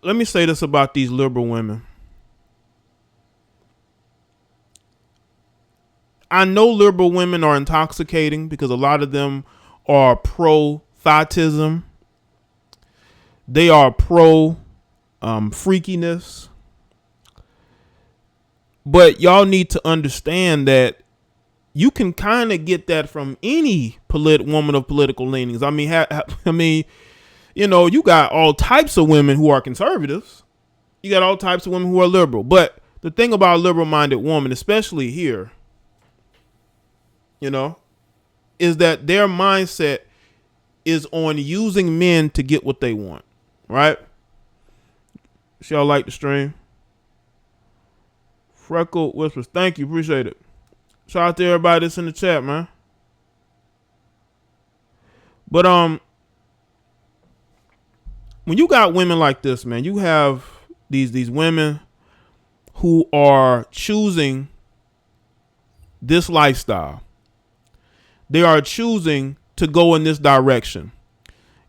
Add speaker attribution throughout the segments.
Speaker 1: let me say this about these liberal women. I know liberal women are intoxicating because a lot of them are pro-thoughtism. They are pro-freakiness. But y'all need to understand that you can kind of get that from any woman of political leanings. I mean, you know, you got all types of women who are conservatives. You got all types of women who are liberal. But the thing about a liberal-minded woman, especially here, you know, is that their mindset is on using men to get what they want, right? Y'all like the stream? Freckle Whispers, thank you, appreciate it. Shout out to everybody that's in the chat, man. But when you got women like this, man, you have these women who are choosing this lifestyle. They are choosing to go in this direction.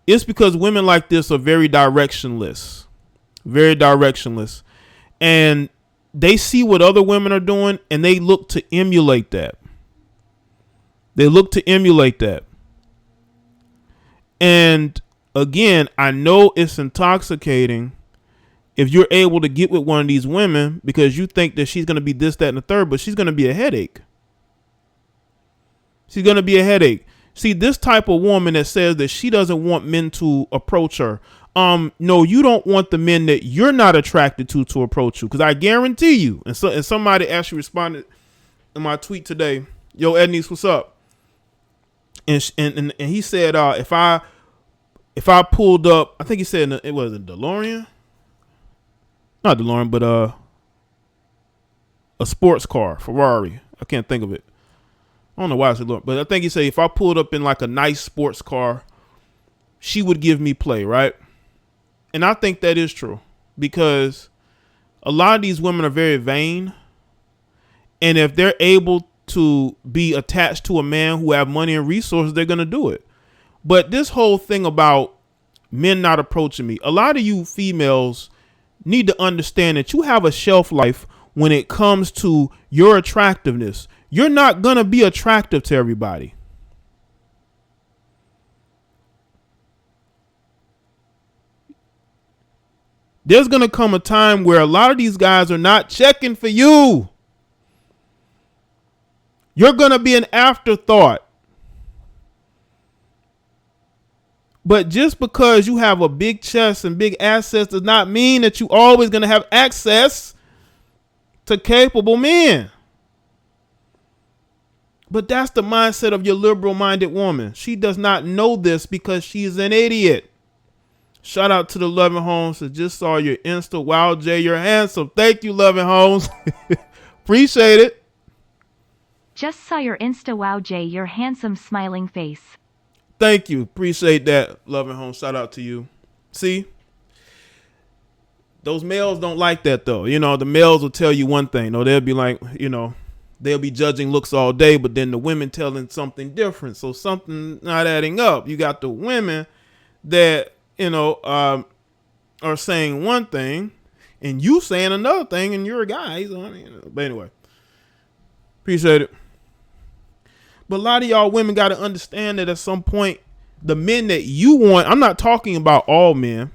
Speaker 1: It's because women like this are very directionless. Very directionless. And they see what other women are doing and they look to emulate that. They look to emulate that. And again, I know it's intoxicating if you're able to get with one of these women because you think that she's going to be this, that, and the third, but she's going to be a headache. She's going to be a headache. See, this type of woman that says that she doesn't want men to approach her. No, you don't want the men that you're not attracted to approach you. Because I guarantee you, and somebody actually responded in my tweet today, yo, Ednies, what's up? And he said, if I pulled up, I think he said it was a DeLorean. Not DeLorean, but a sports car, Ferrari. I can't think of it. I don't know why I said DeLorean, but I think he said if I pulled up in like a nice sports car, she would give me play, right? And I think that is true because a lot of these women are very vain. And if they're able to be attached to a man who have money and resources, they're going to do it. But this whole thing about men not approaching me, a lot of you females need to understand that you have a shelf life when it comes to your attractiveness. You're not going to be attractive to everybody. There's going to come a time where a lot of these guys are not checking for you. You're going to be an afterthought. But just because you have a big chest and big assets does not mean that you always going to have access to capable men. But that's the mindset of your liberal-minded woman. She does not know this because she's an idiot. Shout out to the Loving Homes. I just saw your Insta. Wow, Jay, you're handsome. Thank you, Loving Homes. Appreciate it.
Speaker 2: Just saw your Insta. Wow, Jay, your handsome smiling face.
Speaker 1: Thank you. Appreciate that, Loving Homes. Shout out to you. See? Those males don't like that, though. You know, the males will tell you one thing. No, they'll be like, you know, they'll be judging looks all day, but then the women telling something different. So something not adding up. You got the women that, you know, are saying one thing and you saying another thing and you're a guy. So, you know, but anyway, appreciate it. But a lot of y'all women got to understand that at some point, the men that you want, I'm not talking about all men.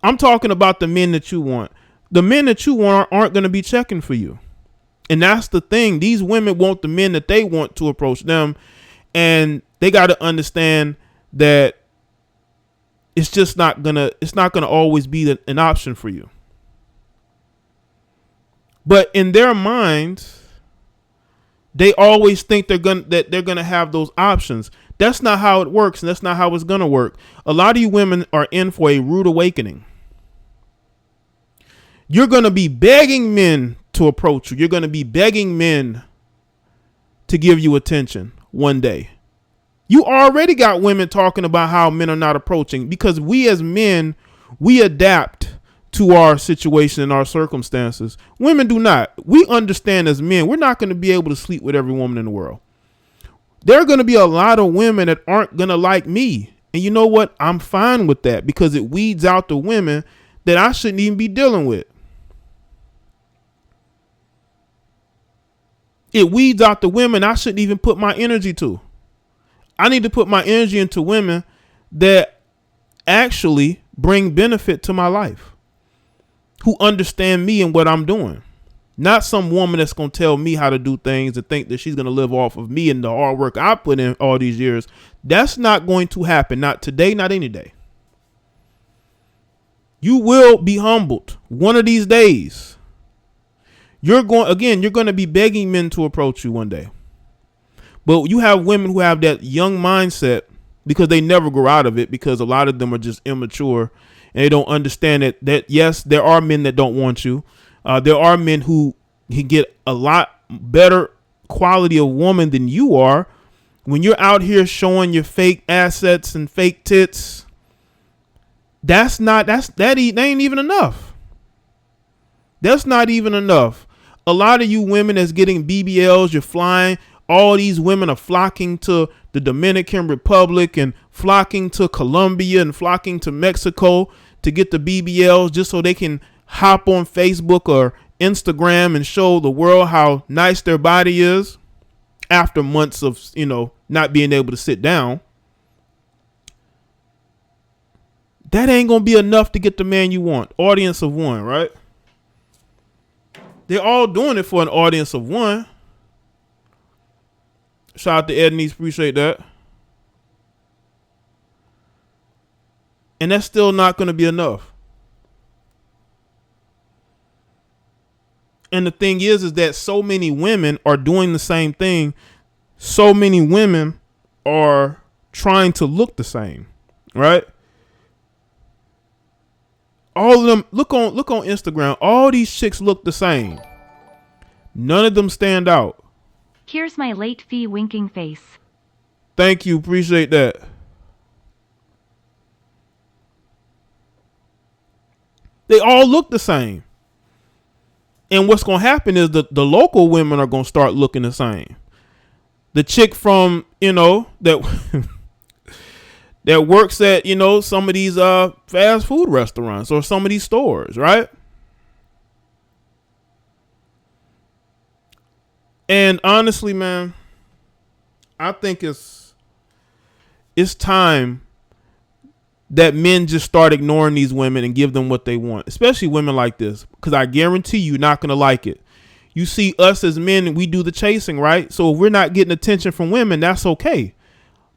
Speaker 1: I'm talking about the men that you want. The men that you want aren't going to be checking for you. And that's the thing. These women want the men that they want to approach them. And they got to understand that it's just not going to always be an option for you. But in their minds, they always think they're going to have those options. That's not how it works. And that's not how it's going to work. A lot of you women are in for a rude awakening. You're going to be begging men to approach you. You're going to be begging men to give you attention one day. You already got women talking about how men are not approaching because we as men, we adapt to our situation and our circumstances. Women do not. We understand as men, we're not going to be able to sleep with every woman in the world. There are going to be a lot of women that aren't going to like me. And you know what? I'm fine with that because it weeds out the women that I shouldn't even be dealing with. It weeds out the women I shouldn't even put my energy to. I need to put my energy into women that actually bring benefit to my life, who understand me and what I'm doing. Not some woman that's going to tell me how to do things and think that she's going to live off of me and the hard work I put in all these years. That's not going to happen. Not today, not any day. You will be humbled one of these days. You're going to be begging men to approach you one day. But you have women who have that young mindset because they never grow out of it, because a lot of them are just immature and they don't understand that yes, there are men that don't want you. There are men who can get a lot better quality of woman than you are. When you're out here showing your fake assets and fake tits, that ain't even enough. That's not even enough. A lot of you women that's getting BBLs, you're flying. All these women are flocking to the Dominican Republic and flocking to Colombia and flocking to Mexico to get the BBLs just so they can hop on Facebook or Instagram and show the world how nice their body is after months of, not being able to sit down. That ain't going to be enough to get the man you want. Audience of one, right? They're all doing it for an audience of one. Shout out to Edney's, appreciate that. And that's still not going to be enough. And the thing is that so many women are doing the same thing. So many women are trying to look the same, right? All of them, look on Instagram. All these chicks look the same. None of them stand out.
Speaker 2: Here's my late fee winking face.
Speaker 1: Thank you. Appreciate that. They all look the same. And what's going to happen is the local women are going to start looking the same. The chick from, that that works at, some of these fast food restaurants or some of these stores, right? And honestly, man, I think it's time that men just start ignoring these women and give them what they want, especially women like this, because I guarantee you're not going to like it. You see us as men, we do the chasing, right? So if we're not getting attention from women, that's okay.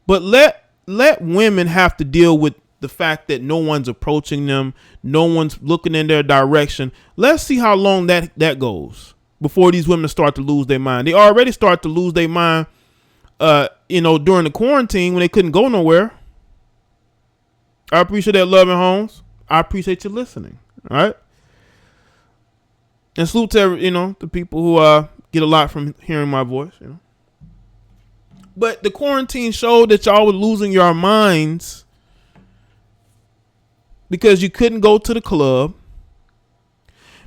Speaker 1: But let women have to deal with the fact that no one's approaching them. No one's looking in their direction. Let's see how long that goes before these women start to lose their mind. They already start to lose their mind, during the quarantine when they couldn't go nowhere. I appreciate that, Love and Homes. I appreciate you listening. All right. And salute to the people who get a lot from hearing my voice. But the quarantine showed that y'all were losing your minds because you couldn't go to the club,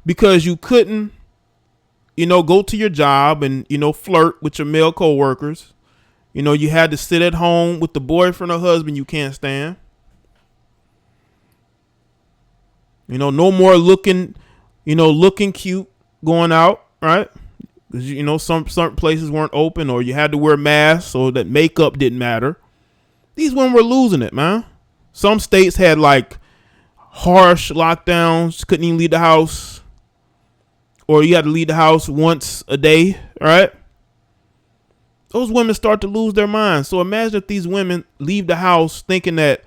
Speaker 1: because you couldn't, go to your job and, flirt with your male coworkers. You had to sit at home with the boyfriend or husband you can't stand. No more looking cute going out, right? Because, some certain places weren't open or you had to wear masks so that makeup didn't matter. These women were losing it, man. Some states had like harsh lockdowns, couldn't even leave the house, or you had to leave the house once a day, right? Those women start to lose their minds. So imagine if these women leave the house thinking that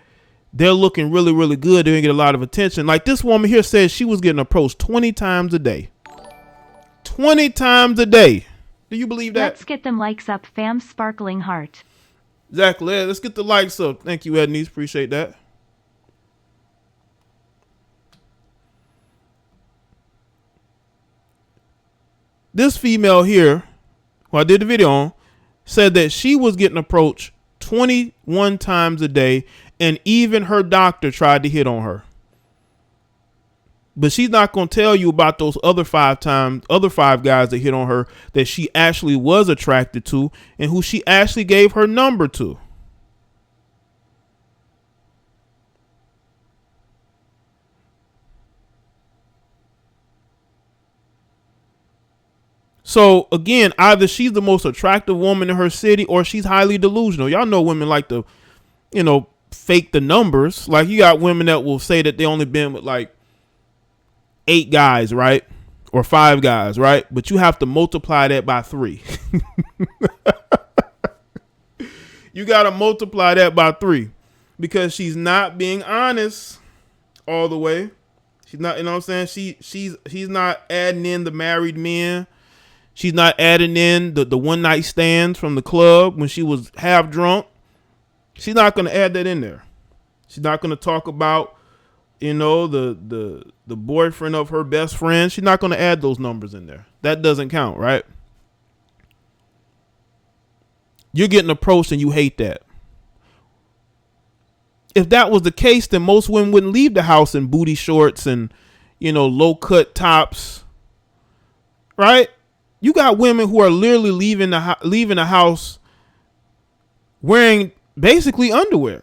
Speaker 1: they're looking really, really good. They're going to get a lot of attention. Like this woman here says she was getting approached 20 times a day. 20 times a day. Do you believe that?
Speaker 2: Let's get them likes up, fam. Sparkling heart.
Speaker 1: Exactly. Let's get the likes up. Thank you, Edney's. Appreciate that. This female here, who I did the video on, said that she was getting approached 21 times a day, and even her doctor tried to hit on her. But she's not going to tell you about those other five guys that hit on her that she actually was attracted to and who she actually gave her number to. So again, either she's the most attractive woman in her city or she's highly delusional. Y'all know women like to, fake the numbers. Like you got women that will say that they only been with like 8 guys, right? Or 5 guys, right? But you have to multiply that by 3. You got to multiply that by 3 because she's not being honest all the way. She's not, you know what I'm saying? She's not adding in the married men. She's not adding in the one night stands from the club when she was half drunk. She's not going to add that in there. She's not going to talk about, the boyfriend of her best friend. She's not going to add those numbers in there. That doesn't count, right? You're getting approached and you hate that. If that was the case, then most women wouldn't leave the house in booty shorts and, low cut tops, right? You got women who are literally leaving the house wearing basically underwear.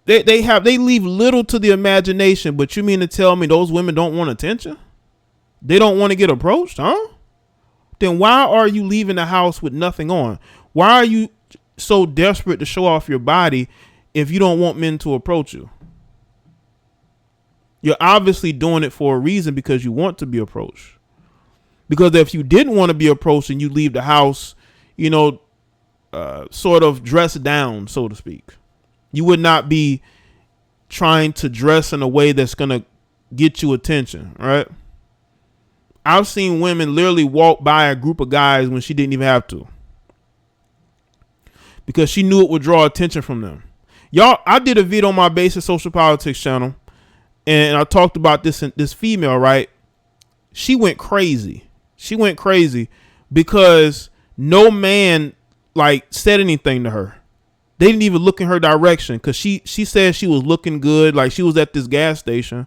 Speaker 1: They leave little to the imagination, but you mean to tell me those women don't want attention? They don't want to get approached, huh? Then why are you leaving the house with nothing on? Why are you so desperate to show off your body if you don't want men to approach you? You're obviously doing it for a reason because you want to be approached. Because if you didn't want to be approached and you leave the house, sort of dressed down, so to speak, you would not be trying to dress in a way that's going to get you attention, right? I've seen women literally walk by a group of guys when she didn't even have to, because she knew it would draw attention from them. Y'all, I did a video on my Basic Social Politics channel, and I talked about this female, right? She went crazy. She went crazy because no man said anything to her. They didn't even look in her direction because she said she was looking good. Like she was at this gas station,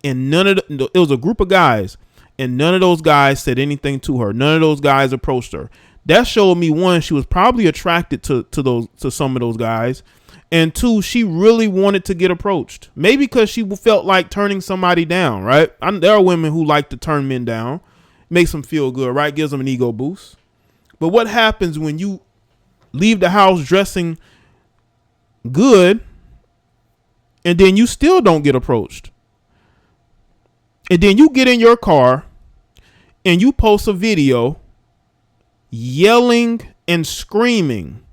Speaker 1: and it was a group of guys, and none of those guys said anything to her. None of those guys approached her. That showed me, one, she was probably attracted to some of those guys, and 2, she really wanted to get approached. Maybe because she felt like turning somebody down, right? There are women who like to turn men down, makes them feel good, right? Gives them an ego boost. But what happens when you leave the house dressing good and then you still don't get approached? And then you get in your car and you post a video yelling and screaming.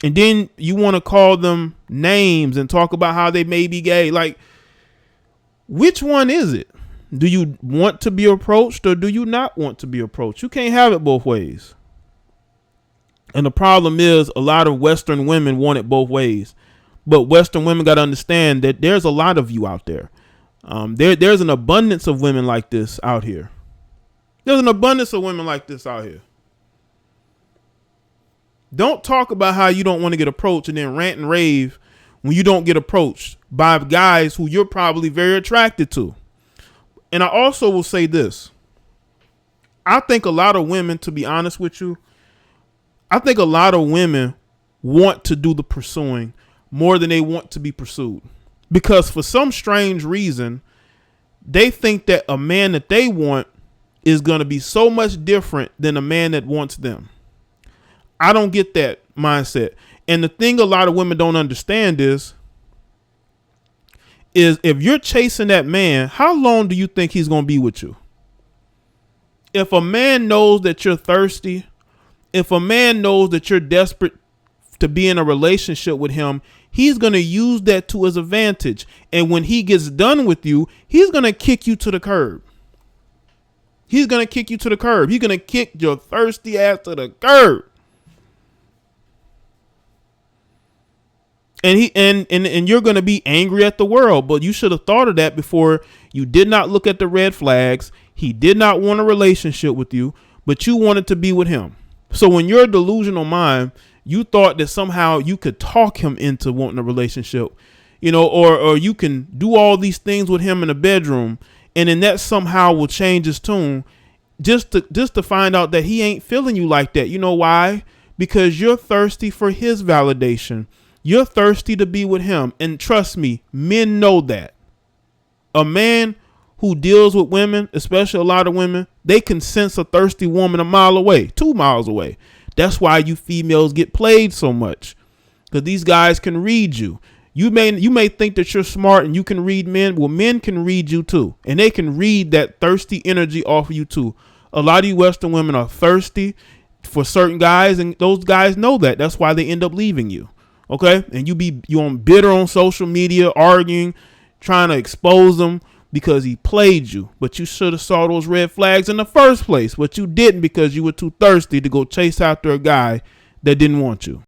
Speaker 1: And then you want to call them names and talk about how they may be gay. Like, which one is it? Do you want to be approached or do you not want to be approached? You can't have it both ways. And the problem is a lot of Western women want it both ways. But Western women got to understand that there's a lot of you out there. There's an abundance of women like this out here. There's an abundance of women like this out here. Don't talk about how you don't want to get approached and then rant and rave when you don't get approached by guys who you're probably very attracted to. And I also will say this. I think a lot of women, to be honest with you, I think a lot of women want to do the pursuing more than they want to be pursued. Because for some strange reason, they think that a man that they want is going to be so much different than a man that wants them. I don't get that mindset. And the thing a lot of women don't understand is if you're chasing that man, how long do you think he's going to be with you? If a man knows that you're thirsty, if a man knows that you're desperate to be in a relationship with him, he's going to use that to his advantage. And when he gets done with you, he's going to kick you to the curb. He's going to kick you to the curb. He's going to kick your thirsty ass to the curb. And you're going to be angry at the world, but you should have thought of that before. You did not look at the red flags. He did not want a relationship with you, but you wanted to be with him. So when your delusional mind, you thought that somehow you could talk him into wanting a relationship, or you can do all these things with him in the bedroom, and then that somehow will change his tune just to find out that he ain't feeling you like that. You know why? Because you're thirsty for his validation. You're thirsty to be with him. And trust me, men know that. A man who deals with women, especially a lot of women, they can sense a thirsty woman a mile away, 2 miles away. That's why you females get played so much, because these guys can read you. You may think that you're smart and you can read men. Well, men can read you too, and they can read that thirsty energy off of you too. A lot of you Western women are thirsty for certain guys, and those guys know that. That's why they end up leaving you. Okay, and you on bitter on social media, arguing, trying to expose them because he played you. But you should have saw those red flags in the first place, but you didn't because you were too thirsty to go chase after a guy that didn't want you.